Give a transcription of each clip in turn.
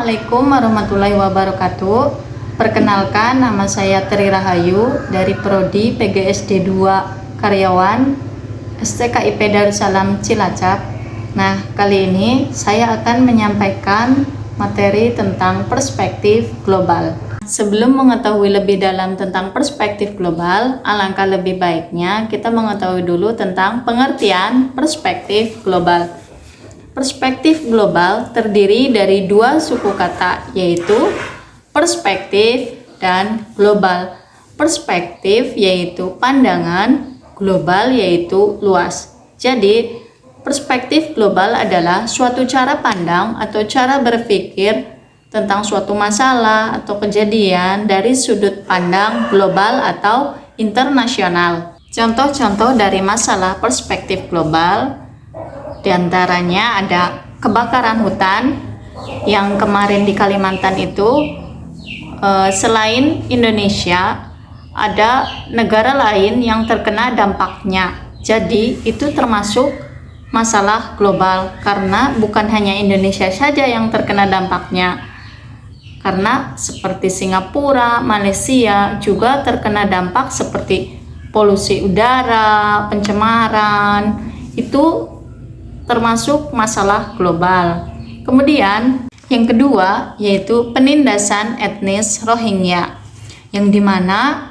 Assalamualaikum warahmatullahi wabarakatuh. Perkenalkan, nama saya Tri Rahayu dari Prodi PGSD 2 Karyawan STKIP Darussalam Cilacap. Nah, kali ini saya akan menyampaikan materi tentang perspektif global. Sebelum mengetahui lebih dalam tentang perspektif global, alangkah lebih baiknya kita mengetahui dulu tentang pengertian perspektif global. Perspektif global terdiri dari dua suku kata, yaitu perspektif dan global. Perspektif yaitu pandangan, global yaitu luas. Jadi, perspektif global adalah suatu cara pandang atau cara berpikir tentang suatu masalah atau kejadian dari sudut pandang global atau internasional. Contoh-contoh dari masalah perspektif global di antaranya ada kebakaran hutan yang kemarin di Kalimantan itu. Selain Indonesia, ada negara lain yang terkena dampaknya. Jadi itu termasuk masalah global karena bukan hanya Indonesia saja yang terkena dampaknya. Karena seperti Singapura, Malaysia juga terkena dampak seperti polusi udara, pencemaran. Itu termasuk masalah global. Kemudian yang kedua yaitu penindasan etnis Rohingya, yang dimana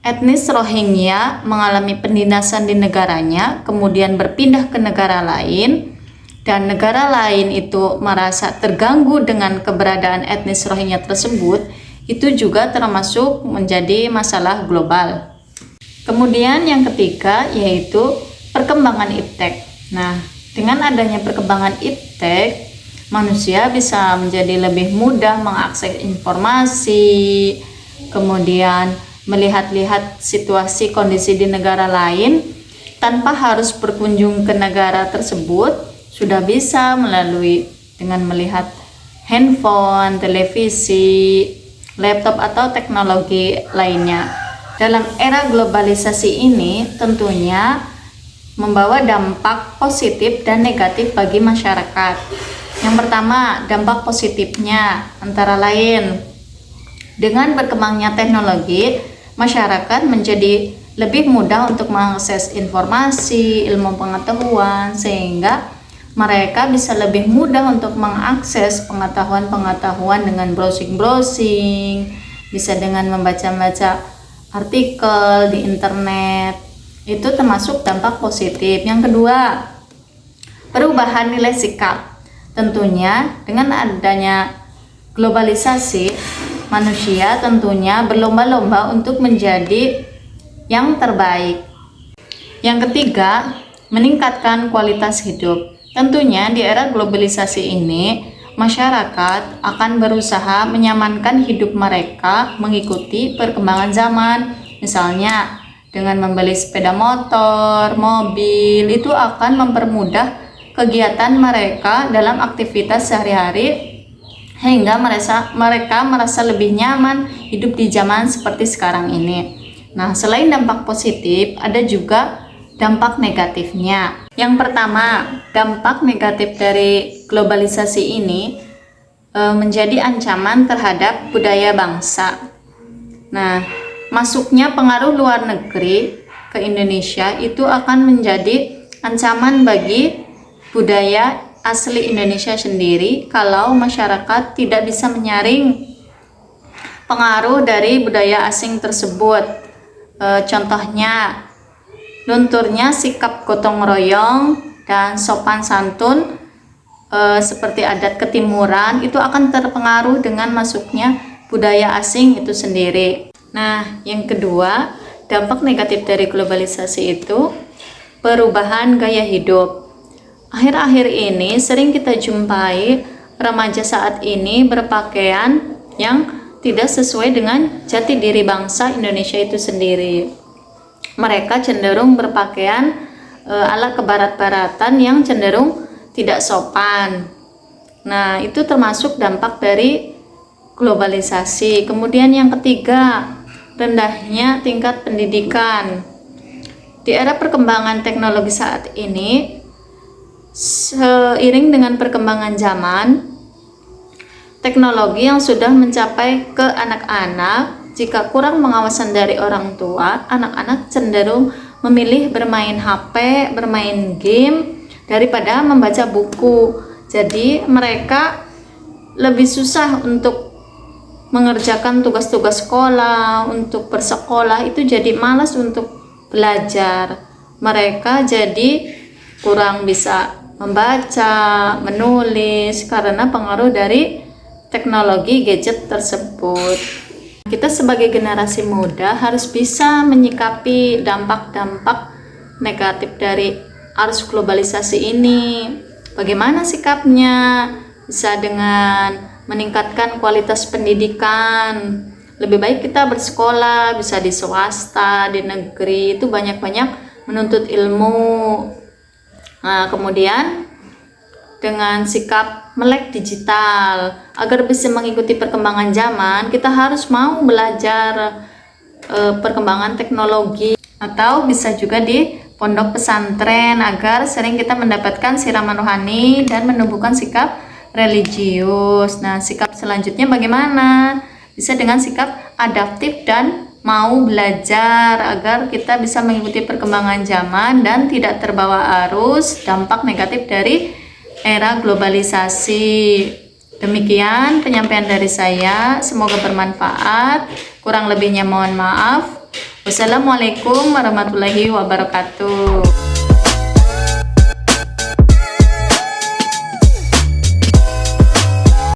etnis Rohingya mengalami penindasan di negaranya, kemudian berpindah ke negara lain, dan negara lain itu merasa terganggu dengan keberadaan etnis Rohingya tersebut. Itu juga termasuk menjadi masalah global. Kemudian yang ketiga yaitu perkembangan iptek. Nah, dengan adanya perkembangan iptek, manusia bisa menjadi lebih mudah mengakses informasi, kemudian melihat-lihat situasi kondisi di negara lain tanpa harus berkunjung ke negara tersebut, sudah bisa melalui dengan melihat handphone, televisi, laptop atau teknologi lainnya. Dalam era globalisasi ini tentunya membawa dampak positif dan negatif bagi masyarakat. Yang pertama, dampak positifnya antara lain dengan berkembangnya teknologi, masyarakat menjadi lebih mudah untuk mengakses informasi, ilmu pengetahuan, sehingga mereka bisa lebih mudah untuk mengakses pengetahuan-pengetahuan dengan browsing-browsing, bisa dengan membaca-baca artikel di internet. Itu termasuk dampak positif. Yang kedua, perubahan nilai sikap. Tentunya dengan adanya globalisasi, manusia tentunya berlomba-lomba untuk menjadi yang terbaik. Yang ketiga, meningkatkan kualitas hidup. Tentunya di era globalisasi ini, masyarakat akan berusaha menyamankan hidup mereka mengikuti perkembangan zaman. Misalnya dengan membeli sepeda motor, mobil, itu akan mempermudah kegiatan mereka dalam aktivitas sehari-hari, hingga mereka merasa lebih nyaman hidup di zaman seperti sekarang ini. Nah, selain dampak positif, ada juga dampak negatifnya. Yang pertama, dampak negatif dari globalisasi ini menjadi ancaman terhadap budaya bangsa. Nah, masuknya pengaruh luar negeri ke Indonesia itu akan menjadi ancaman bagi budaya asli Indonesia sendiri kalau masyarakat tidak bisa menyaring pengaruh dari budaya asing tersebut. Contohnya, lunturnya sikap gotong royong dan sopan santun seperti adat ketimuran itu akan terpengaruh dengan masuknya budaya asing itu sendiri. Nah, yang kedua, dampak negatif dari globalisasi itu perubahan gaya hidup. Akhir-akhir ini sering kita jumpai remaja saat ini berpakaian yang tidak sesuai dengan jati diri bangsa Indonesia itu sendiri. Mereka cenderung berpakaian ala kebarat-baratan yang cenderung tidak sopan. Nah, itu termasuk dampak dari globalisasi. Kemudian yang ketiga, rendahnya tingkat pendidikan. Di era perkembangan teknologi saat ini, seiring dengan perkembangan zaman, teknologi yang sudah mencapai ke anak-anak. Jika kurang pengawasan dari orang tua, anak-anak cenderung memilih bermain HP, bermain game daripada membaca buku. Jadi mereka lebih susah untuk mengerjakan tugas-tugas sekolah, untuk bersekolah itu jadi malas untuk belajar. Mereka jadi kurang bisa membaca, menulis karena pengaruh dari teknologi gadget tersebut. Kita sebagai generasi muda harus bisa menyikapi dampak-dampak negatif dari arus globalisasi ini. Bagaimana sikapnya? Bisa dengan meningkatkan kualitas pendidikan. Lebih baik kita bersekolah, bisa di swasta, di negeri, itu banyak-banyak menuntut ilmu. Nah, kemudian dengan sikap melek digital, agar bisa mengikuti perkembangan zaman, kita harus mau belajar perkembangan teknologi, atau bisa juga di pondok pesantren agar sering kita mendapatkan siraman rohani dan menumbuhkan sikap religius. Nah, sikap selanjutnya bagaimana? Bisa dengan sikap adaptif dan mau belajar agar kita bisa mengikuti perkembangan zaman dan tidak terbawa arus dampak negatif dari era globalisasi. Demikian penyampaian dari saya, semoga bermanfaat. Kurang lebihnya mohon maaf. Wassalamualaikum warahmatullahi wabarakatuh.